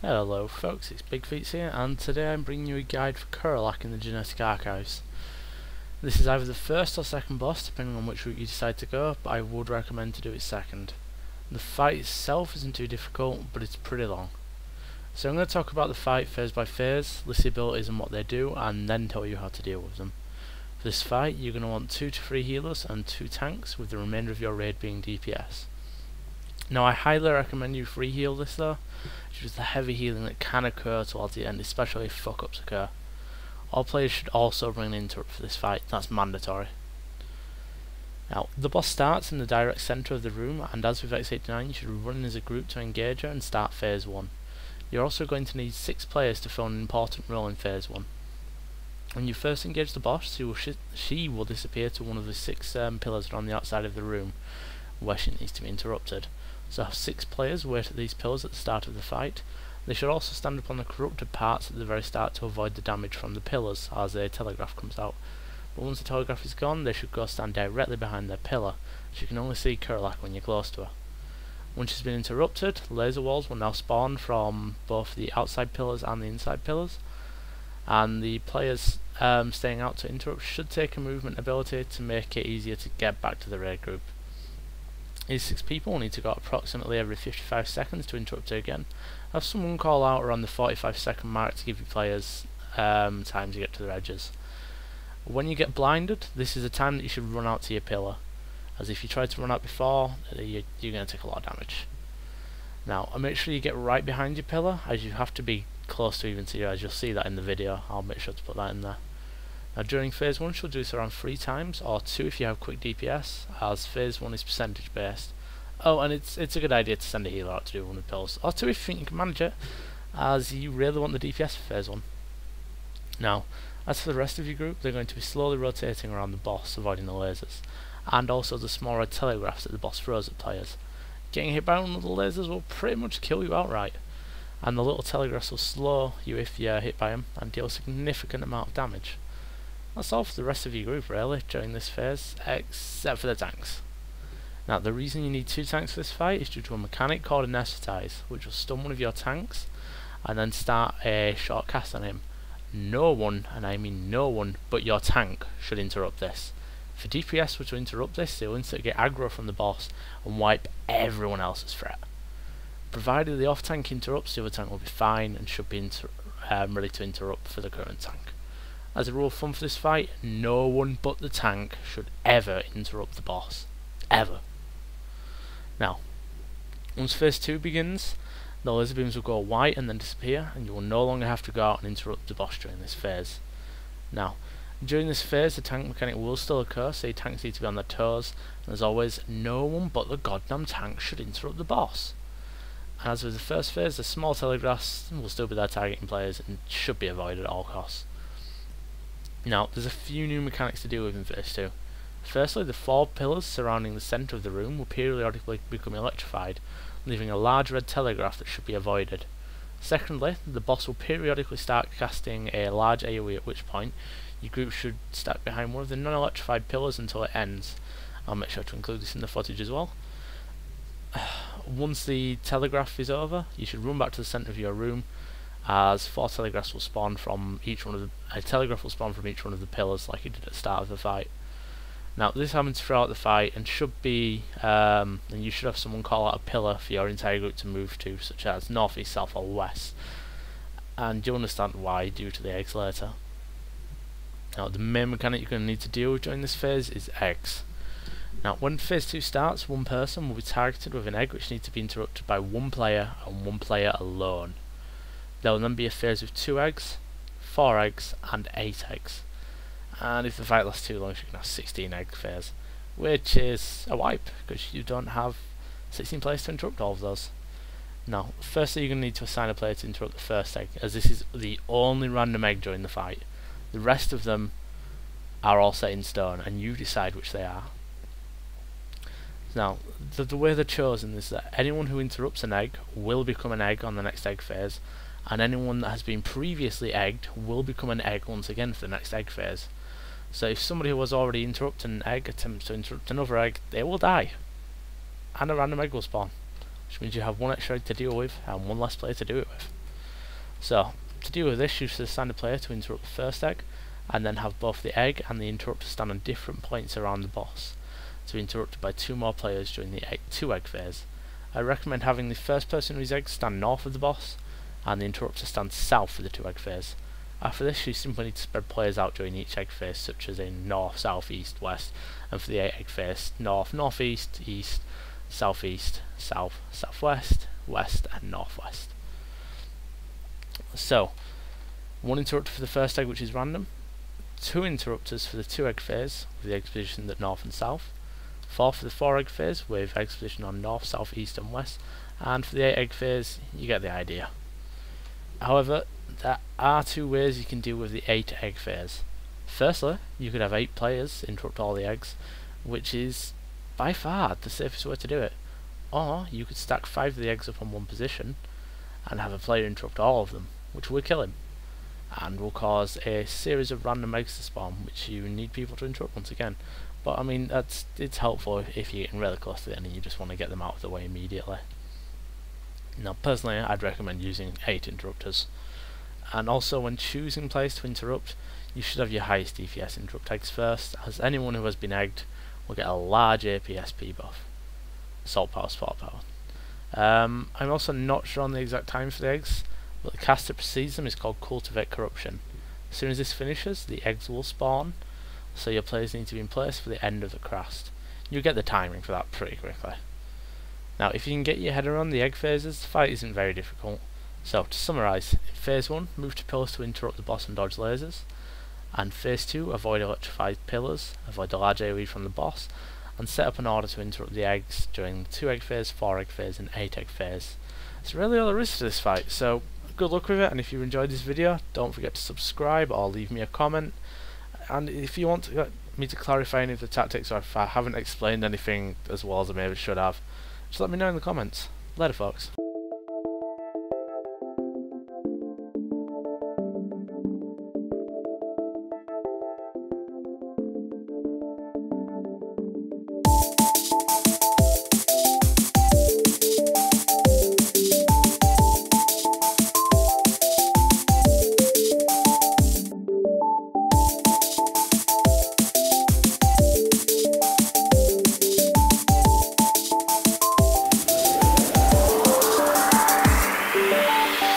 Hello folks, it's BigfeetzGaming here, and today I'm bringing you a guide for Kuralak in the Genetic Archives. This is either the first or second boss, depending on which route you decide to go, but I would recommend to do it second. The fight itself isn't too difficult, but it's pretty long. So I'm going to talk about the fight phase by phase, list the abilities and what they do, and then tell you how to deal with them. For this fight, you're going to want 2 to 3 healers and 2 tanks, with the remainder of your raid being DPS. Now I highly recommend you free heal this though, due to the heavy healing that can occur towards the end, especially if fuck-ups occur. All players should also bring an interrupt for this fight, that's mandatory. Now, the boss starts in the direct centre of the room, and as with X89 you should run in as a group to engage her and start phase 1. You're also going to need 6 players to fill an important role in phase 1. When you first engage the boss, she will disappear to one of the 6 pillars that are on the outside of the room, where she needs to be interrupted. So have 6 players wait at these pillars at the start of the fight. They should also stand upon the corrupted parts at the very start to avoid the damage from the pillars as a telegraph comes out. But once the telegraph is gone, they should go stand directly behind their pillar, so you can only see Kuralak when you're close to her. Once she's been interrupted, laser walls will now spawn from both the outside pillars and the inside pillars, and the players staying out to interrupt should take a movement ability to make it easier to get back to the raid group. These 6 people will need to go out approximately every 55 seconds to interrupt her again. Have someone call out around the 45-second mark to give you players time to get to their edges. When you get blinded, this is a time that you should run out to your pillar, as if you try to run out before, you're going to take a lot of damage. Now, make sure you get right behind your pillar, as you have to be close to even see her, as you'll see that in the video. I'll make sure to put that in there. Now during phase 1 she'll do this around 3 times, or 2 if you have quick DPS, as phase 1 is percentage based. Oh, and it's a good idea to send a healer out to do one of the pills, or 2 if you think you can manage it, as you really want the DPS for phase 1. Now, as for the rest of your group, they're going to be slowly rotating around the boss, avoiding the lasers, and also the small red telegraphs that the boss throws at players. Getting hit by one of the lasers will pretty much kill you outright, and the little telegraphs will slow you if you're hit by them, and deal a significant amount of damage. That's all for the rest of your group really during this phase, except for the tanks. Now the reason you need 2 tanks for this fight is due to a mechanic called anesthetize, which will stun one of your tanks and then start a short cast on him. No one, and I mean no one, but your tank should interrupt this. If a DPS were to interrupt this, they'll instantly get aggro from the boss and wipe everyone else's threat. Provided the off tank interrupts, the other tank will be fine and should be ready to interrupt for the current tank. As a rule of thumb for this fight, no one but the tank should ever interrupt the boss. Ever. Now, once phase 2 begins, the laser beams will go white and then disappear, and you will no longer have to go out and interrupt the boss during this phase. Now, during this phase the tank mechanic will still occur, so your tanks need to be on their toes, and as always, no one but the goddamn tank should interrupt the boss. And as with the first phase, the small telegraphs will still be there targeting players and should be avoided at all costs. Now, there's a few new mechanics to deal with in phase 2. Firstly, the 4 pillars surrounding the centre of the room will periodically become electrified, leaving a large red telegraph that should be avoided. Secondly, the boss will periodically start casting a large AoE, at which point your group should stack behind one of the non-electrified pillars until it ends. I'll make sure to include this in the footage as well. Once the telegraph is over, you should run back to the centre of your room, as 4 telegraphs will spawn from each one of the telegraph will spawn from each one of the pillars like it did at the start of the fight. Now this happens throughout the fight and should be and you should have someone call out a pillar for your entire group to move to, such as north, east, south or west. And you'll understand why due to the eggs later. Now the main mechanic you're going to need to deal with during this phase is eggs. Now when phase 2 starts, one person will be targeted with an egg which needs to be interrupted by one player and one player alone. There will then be a phase with 2 eggs, 4 eggs and 8 eggs. And if the fight lasts too long, you can have 16 egg phase, which is a wipe because you don't have 16 players to interrupt all of those. Now, firstly you're going to need to assign a player to interrupt the first egg, as this is the only random egg during the fight. The rest of them are all set in stone and you decide which they are. Now, the way they're chosen is that anyone who interrupts an egg will become an egg on the next egg phase, and anyone that has been previously egged will become an egg once again for the next egg phase. So if somebody who was already interrupting an egg attempts to interrupt another egg, they will die, and a random egg will spawn, which means you have one extra egg to deal with and one less player to do it with. So, to deal with this, use the standard player to interrupt the first egg, and then have both the egg and the interrupter stand on different points around the boss, to be interrupted by 2 more players during the 2 egg phase. I recommend having the first person whose egg stand north of the boss, and the interrupter stand south for the 2 egg phase. After this, you simply need to spread players out during each egg phase, such as in north, south, east, west, and for the 8 egg phase, north, northeast, east, southeast, south, southwest, west, and northwest. So, 1 interrupter for the first egg, which is random, 2 interrupters for the 2 egg phase, with the eggs positioned at north and south, 4 for the 4 egg phase, with eggs positioned on north, south, east, and west, and for the 8 egg phase, you get the idea. However, there are 2 ways you can deal with the 8 egg phase. Firstly, you could have 8 players interrupt all the eggs, which is by far the safest way to do it. Or you could stack 5 of the eggs up on one position and have a player interrupt all of them, which will kill him, and will cause a series of random eggs to spawn, which you need people to interrupt once again. But I mean, it's helpful if you're getting really close to the end and you just want to get them out of the way immediately. Now, personally, I'd recommend using 8 interrupters. And also, when choosing players to interrupt, you should have your highest DPS interrupt eggs first, as anyone who has been egged will get a large APSP buff. Assault power, sport power. I'm also not sure on the exact time for the eggs, but the cast that precedes them is called Cultivate Corruption. As soon as this finishes, the eggs will spawn, so your players need to be in place for the end of the cast. You'll get the timing for that pretty quickly. Now, if you can get your head around the egg phases, the fight isn't very difficult. So, to summarise, in phase 1, move to pillars to interrupt the boss and dodge lasers, and phase 2, avoid electrified pillars, avoid the large AoE from the boss, and set up an order to interrupt the eggs during the 2 egg phase, 4 egg phase, and 8 egg phase. That's really all there is to this fight, so good luck with it, and if you enjoyed this video, don't forget to subscribe or leave me a comment, and if you want me to clarify any of the tactics, or if I haven't explained anything as well as I maybe should have, just let me know in the comments. Later, folks.